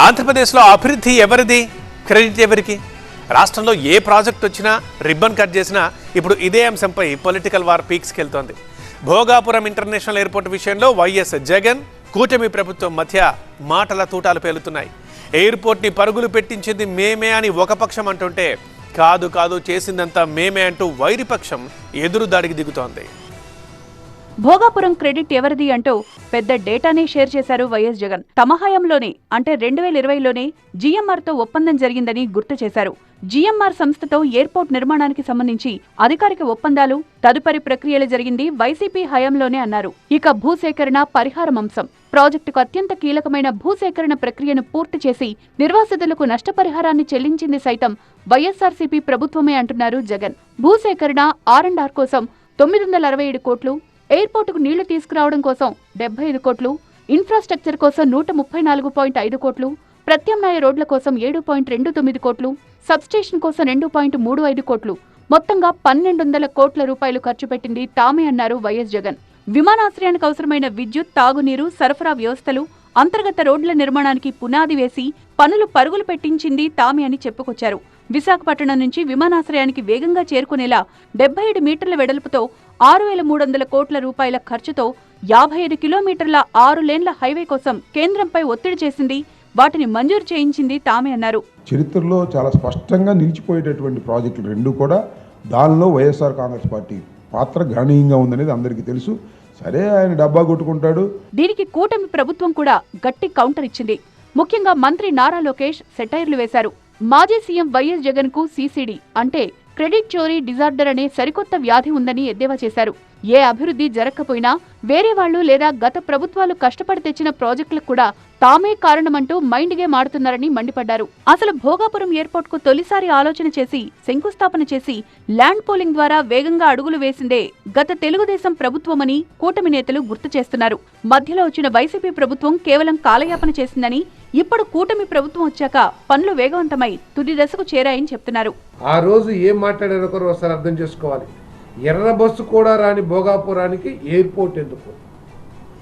ఆంధ్రప్రదేశ్లో అభివృద్ధి ఎవరిది, క్రెడిట్ ఎవరికి? రాష్ట్రంలో ఏ ప్రాజెక్ట్ వచ్చినా, రిబ్బన్ కట్ చేసినా ఇప్పుడు ఇదే అంశంపై పొలిటికల్ వార్ పీక్స్కి వెళ్తోంది. భోగాపురం ఇంటర్నేషనల్ ఎయిర్పోర్ట్ విషయంలో వైఎస్ జగన్, కూటమి ప్రభుత్వం మధ్య మాటల తూటాలు పేలుతున్నాయి. ఎయిర్పోర్ట్ని పరుగులు పెట్టించింది మేమే అని ఒక పక్షం అంటుంటే, కాదు కాదు చేసిందంతా మేమే అంటూ వైరిపక్షం ఎదురు దాడికి దిగుతోంది. భోగాపురం క్రెడిట్ ఎవరిది అంటూ పెద్ద డేటానే షేర్ చేశారు వైఎస్ జగన్. తమ హయాంలోనే అంటే 2020లోనే జీఎంఆర్తో ఒప్పందం జరిగిందని గుర్తు చేశారు. జీఎంఆర్ సంస్థతో ఎయిర్పోర్ట్ నిర్మాణానికి సంబంధించి అధికారిక ఒప్పందాలు, తదుపరి ప్రక్రియలు జరిగింది వైసీపీ హయాంలోనే అన్నారు. ఇక భూసేకరణ, పరిహారం అంశం. ప్రాజెక్టుకు అత్యంత కీలకమైన భూసేకరణ ప్రక్రియను పూర్తి చేసి నిర్వాసితులకు నష్టపరిహారాన్ని చెల్లించింది సైతం వైఎస్ఆర్సీపీ ప్రభుత్వమే అంటున్నారు జగన్. భూసేకరణ, R&R కోసం 967 కోట్లు, ఎయిర్పోర్టుకు నీళ్లు తీసుకురావడం కోసం 75 కోట్లు, ఇన్ఫ్రాస్ట్రక్చర్ కోసం 134.5 కోట్లు, ప్రత్యామ్నాయ రోడ్ల కోసం 7.29 కోట్లు, సబ్స్టేషన్ కోసం 2.35 కోట్లు, మొత్తంగా 1200 కోట్ల రూపాయలు ఖర్చు పెట్టింది తామే అన్నారు వైఎస్ జగన్. విమానాశ్రయానికి అవసరమైన విద్యుత్, తాగునీరు సరఫరా వ్యవస్థలు, అంతర్గత రోడ్ల నిర్మాణానికి పునాది వేసి పనులు పరుగులు పెట్టించింది తామే అని చెప్పుకొచ్చారు. విశాఖపట్నం నుంచి విమానాశ్రయానికి వేగంగా చేరుకునేలా 77 మీటర్ల వెడల్పుతో 6300 కోట్ల రూపాయల ఖర్చుతో 55 కిలోమీటర్ల 6 లేన్ల హైవే కోసం కేంద్రంపై ఒత్తిడి చేసింది, వాటిని మంజూరు చేయించింది తామే అన్నారు. చరిత్రలో చాలా స్పష్టంగా నిలిచిపోయేటటువంటి ప్రాజెక్టులు రెండు కూడా, దానిలో వైఎస్ఆర్ కాంగ్రెస్ పార్టీ పాత్ర గణనీయంగా ఉందనేది అందరికీ తెలుసు. సరే, ఆయన డబ్బా కొట్టుకుంటాడు. దీనికి కూటమి ప్రభుత్వం కూడా గట్టి కౌంటర్ ఇచ్చింది. ముఖ్యంగా మంత్రి నారా లోకేష్ సెటైర్లు వేశారు. మాజీ సీఎం వైఎస్ జగన్ కు CCD అంటే క్రెడిట్ చోరీ డిజార్డర్ అనే సరికొత్త వ్యాధి ఉందని ఎద్దేవా చేశారు. ఏ అభివృద్ధి జరగకపోయినా వేరే వాళ్లు లేదా గత ప్రభుత్వాలు కష్టపడి తెచ్చిన ప్రాజెక్టులకు కూడా తామే కారణమంటూ మైండ్ గేమ్ ఆడుతున్నారని మండిపడ్డారు. అసలు భోగాపురం ఎయిర్పోర్ట్ కు తొలిసారి ఆలోచన చేసి శంకుస్థాపన చేసి ల్యాండ్ పూలింగ్ ద్వారా వేగంగా అడుగులు వేసిందే గత తెలుగుదేశం ప్రభుత్వమని కూటమి నేతలు గుర్తు చేస్తున్నారు. మధ్యలో వచ్చిన వైసీపీ ప్రభుత్వం కేవలం కాలయాపన చేసిందని, ఇప్పుడు కూటమి ప్రభుత్వం వచ్చాక పనులు వేగవంతమై తుది దశకు చేరాయని చెప్తున్నారు. ఆ రోజు ఏం మాట్లాడారో ఒకసారి అర్థం చేసుకోవాలి. ఎర్ర బస్సు కూడా రాని భోగాపురానికి ఎయిర్పోర్ట్ ఎందుకు?